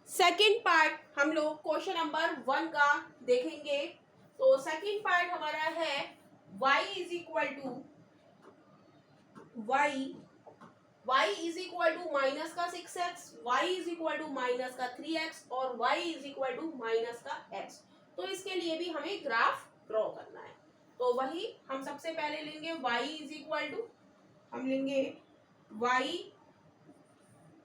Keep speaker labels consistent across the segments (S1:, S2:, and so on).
S1: Second part हम लोग question number 1 का देखेंगे। तो सेकेंड पार्ट हमारा है y is equal to minus का 6x, y is equal to minus का 3x और y is equal to minus का x। तो इसके लिए भी हमें ग्राफ ड्रॉ करना है। तो वही हम सबसे पहले लेंगे y इज इक्वल टू, हम लेंगे y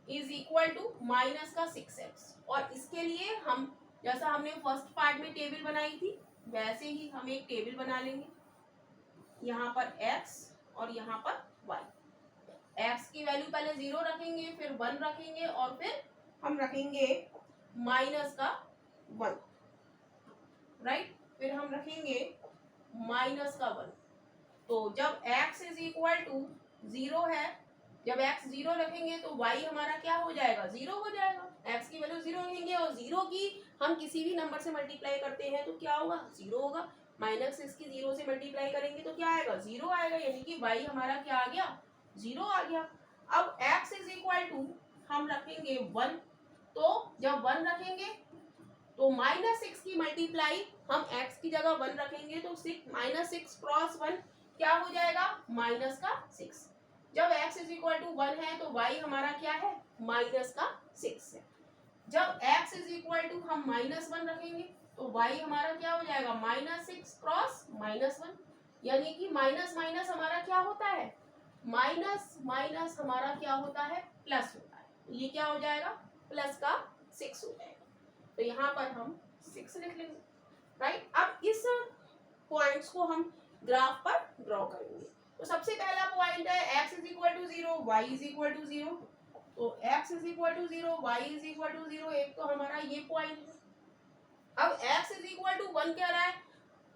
S1: is equal to minus का 6x और इसके लिए हम जैसा हमने फर्स्ट पार्ट में टेबल बनाई थी वैसे ही हम एक टेबल बना लेंगे। यहाँ पर x और यहाँ पर y। x की वैल्यू पहले 0 रखेंगे, फिर 1 रखेंगे और फिर हम रखेंगे माइनस का 1, राइट। फिर हम रखेंगे माइनस का 1। तो जब x इज इक्वल टू 0 है, जब x 0 रखेंगे तो y हमारा क्या हो जाएगा, 0 हो जाएगा। x की वैल्यू 0 रखेंगे और 0 की हम किसी भी नंबर से मल्टीप्लाई करते हैं तो क्या होगा, 0 होगा। माइनस इसकी 0 से मल्टीप्लाई करेंगे तो क्या आएगा, 0 आएगा, यानी कि y हमारा क्या आ गया, 0 आ गया। अब x इज इक्वल टू हम रखेंगे 1। तो जब 1 रखेंगे तो -6 की मल्टीप्लाई हम x की जगह 1 रखेंगे तो -6 क्रॉस 1 क्या हो जाएगा, माइनस का 6। जब x इज इक्वल टू 1 है तो y हमारा क्या है, माइनस का 6 है। जब x इज इक्वल टू हम -1 रखेंगे तो y हमारा क्या हो जाएगा, -6 क्रॉस -1, यानी कि माइनस माइनस हमारा क्या होता है, माइनस माइनस हमारा क्या होता है, प्लस होता है। तो ये क्या हो जाएगा, प्लस का 6 हो जाएगा। तो यहाँ पर हम 6 लिख लेंगे, राइट। अब इस पॉइंट्स को हम ग्राफ पर ड्रॉ करेंगे। तो सबसे पहला पॉइंट है x is equal to 0, y is equal to 0। तो x is equal to 0, y is equal to 0, एक तो हमारा ये पॉइंट है। अब x इज इक्वल टू 1 कह रहा है,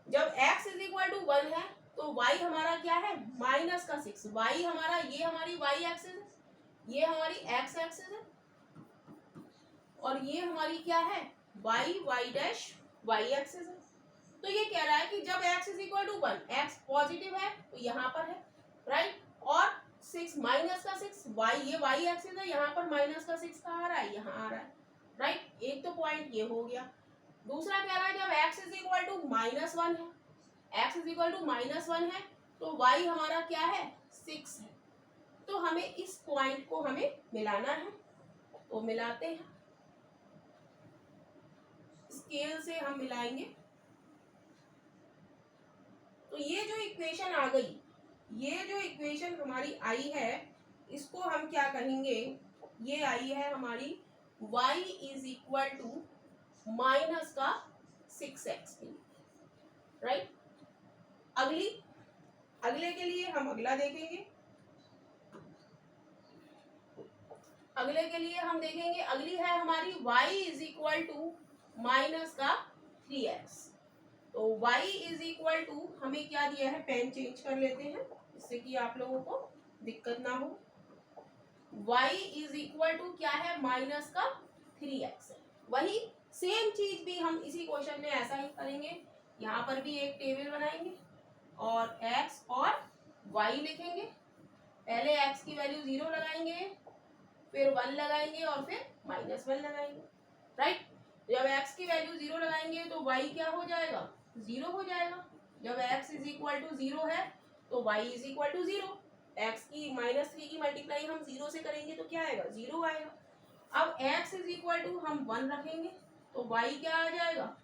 S1: जब x इज इक्वल टू 1 है तो y हमारा क्या है, माइनस का 6। y हमारा, ये हमारी y एक्सिस है, ये हमारी x एक्सिस है और ये हमारी क्या है, y डैश y एक्सिस है। तो ये कह रहा है कि जब x is equal to 1, x positive है तो यहाँ पर है, राइट। और 6 माइनस का 6, y, ये y एक्सिस है, यहाँ पर माइनस का 6 कहाँ आ रहा है, यहाँ आ रहा है, राइट। एक तो पॉइंट ये हो गया। दूसरा कह रहा है जब x इज इक्वल टू -1 है, x इज इक्वल टू -1 है तो y हमारा क्या है, 6 है। तो हमें इस पॉइंट को हमें मिलाना है, तो मिलाते हैं, स्केल से हम मिलाएंगे। तो ये जो इक्वेशन आ गई, ये जो इक्वेशन हमारी आई है, इसको हम क्या कहेंगे, ये आई है हमारी y is equal to minus का 6x, राइट। अगले के लिए हम अगला देखेंगे। अगले के लिए हम देखेंगे, अगली है हमारी y is equal to minus का 3x। तो y इज इक्वल टू हमें क्या दिया है, पेन चेंज कर लेते हैं जिससे कि आप लोगों को दिक्कत ना हो। y इज इक्वल टू क्या है, माइनस का 3x है। वही सेम चीज भी हम इसी क्वेश्चन में ऐसा ही करेंगे। यहाँ पर भी एक टेबल बनाएंगे और x और y लिखेंगे। पहले x की वैल्यू 0 लगाएंगे, फिर 1 लगाएंगे और फिर -1 लगाएंगे, राइट। जब x की वैल्यू 0 लगाएंगे तो y क्या हो जाएगा, 0 हो जाएगा। जब x इज इक्वल टू 0 है तो y is equal to 0। x की -3 की मल्टीप्लाई हम 0 से करेंगे तो क्या आएगा, 0 आएगा। अब x इज इक्वल टू हम 1 रखेंगे तो y क्या आ जाएगा,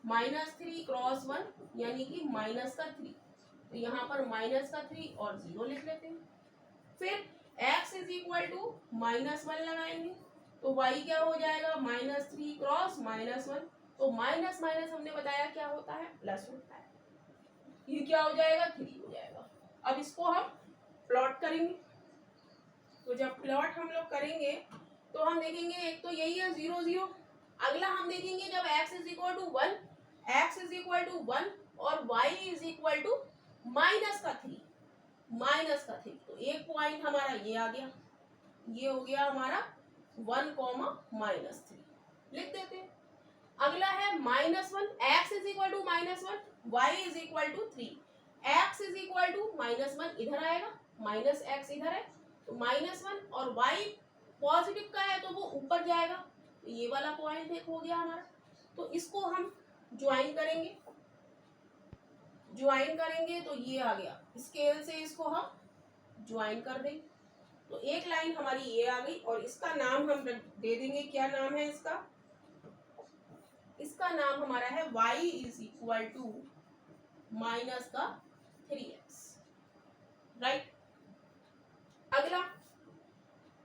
S1: -3 क्रॉस 1, यानी कि माइनस का 3। तो यहाँ पर माइनस का 3 और 0 लिख लेते हैं। फिर x इज इक्वल टू -1 लगाएंगे तो y क्या हो जाएगा, -3 क्रॉस -1। तो माइनस माइनस हमने बताया क्या होता है, प्लस होता है। ये क्या हो जाएगा, 3 हो जाएगा। अब इसको हम प्लॉट करेंगे। तो जब प्लॉट हम लोग करेंगे तो हम देखेंगे, एक तो यही है 0 0। अगला हम देखेंगे जब x is equal to 1, x is equal to 1 और y is equal to minus का 3। तो एक पॉइंट हमारा ये आ गया, ये हो गया हमारा 1, -3 लिख देते हैं। अगला है -1, x is equal to -1, y is equal to 3। x is equal to -1 इधर आएगा, -x इधर है तो -1 और y पॉजिटिव का है तो वो ऊपर जाएगा, तो ये वाला पॉइंट एक हो गया हमारा। तो इसको हम ज्वाइन करेंगे, तो ये आ गया, स्केल से इसको हम ज्वाइन कर देंगे। तो एक लाइन हमारी ये आ गई और इसका नाम हम दे देंगे, क्या नाम है इसका? इसका नाम हमारा है y is equal to minus का 3x, राइट। अगला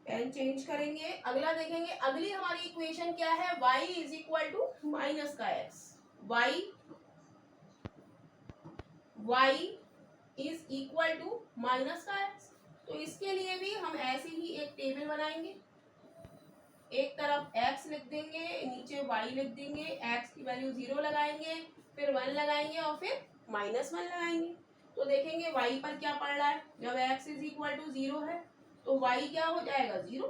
S1: पेन चेंज करेंगे, अगला देखेंगे, अगली हमारी इक्वेशन क्या है? y is equal to minus का x, y is equal to minus का x। तो इसके लिए भी हम ऐसे ही एक टेबल बनाएंगे, एक तरफ x लिख देंगे, नीचे y लिख देंगे, x की वैल्यू 0 लगाएंगे, फिर 1 लगाएंगे और फिर -1 लगाएंगे। तो देखेंगे y पर क्या पड़ रहा है, जब x इज इक्वल टू 0 है तो y क्या हो जाएगा? 0।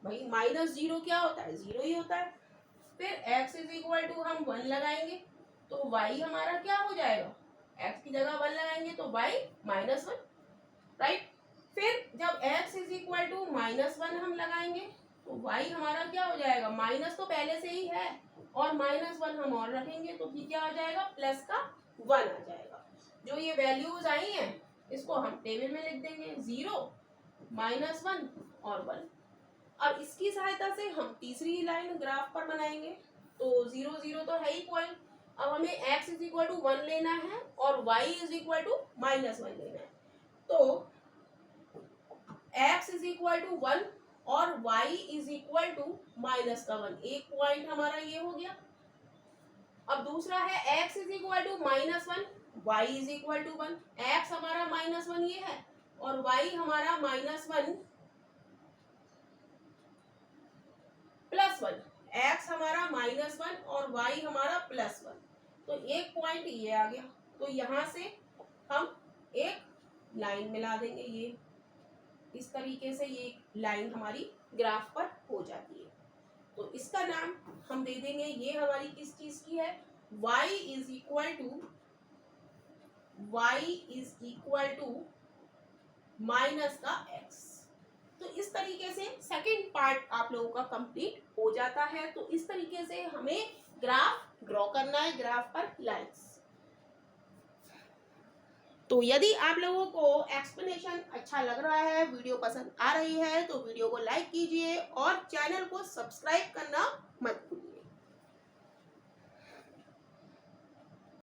S1: भाई -0 क्या होता है? 0 ही होता है। फिर x इज इक्वल टू हम 1 लगाएंगे तो y हमारा क्या हो जाएगा? x की जगह 1 लगाएंगे तो y -1, राइट। फिर जब x इज इक्वल टू -1 हम लगाएंगे तो y हमारा क्या हो जाएगा? माइनस तो पहले से ही है और -1 हम और रखेंगे तो फिर क्या आ जाएगा? प्लस का 1 आ जाएगा। जो ये वैल्यूज आई हैं इसको हम टेबल में लिख देंगे, 0, -1 और 1। अब इसकी सहायता से हम तीसरी लाइन ग्राफ पर बनाएंगे। तो 0 0 तो है ही पॉइंट। अब हमें x इज इक्वल टू 1 लेना है और y इज इक्वल टू -1 लेना है। तो x इज इक्वल टू 1 और y इज इक्वल टू -1, एक पॉइंट हमारा ये हो गया। अब दूसरा है x is equal to -1, y is equal to 1। x हमारा -1 ये है और y हमारा -1 +1, x हमारा -1 और y हमारा +1। तो एक पॉइंट ये आ गया। तो यहाँ से हम एक लाइन मिला देंगे, ये इस तरीके से ये लाइन हमारी ग्राफ पर हो जाती है। तो इसका नाम हम दे देंगे, ये हमारी किस चीज की है? y is equal to minus का x। तो इस तरीके से सेकंड पार्ट आप लोगों का कंप्लीट हो जाता है। तो इस तरीके से हमें ग्राफ ड्रॉ करना है, ग्राफ पर लाइंस। तो यदि आप लोगों को एक्सप्लेनेशन अच्छा लग रहा है, वीडियो पसंद आ रही है तो वीडियो को लाइक कीजिए और चैनल को सब्सक्राइब करना मत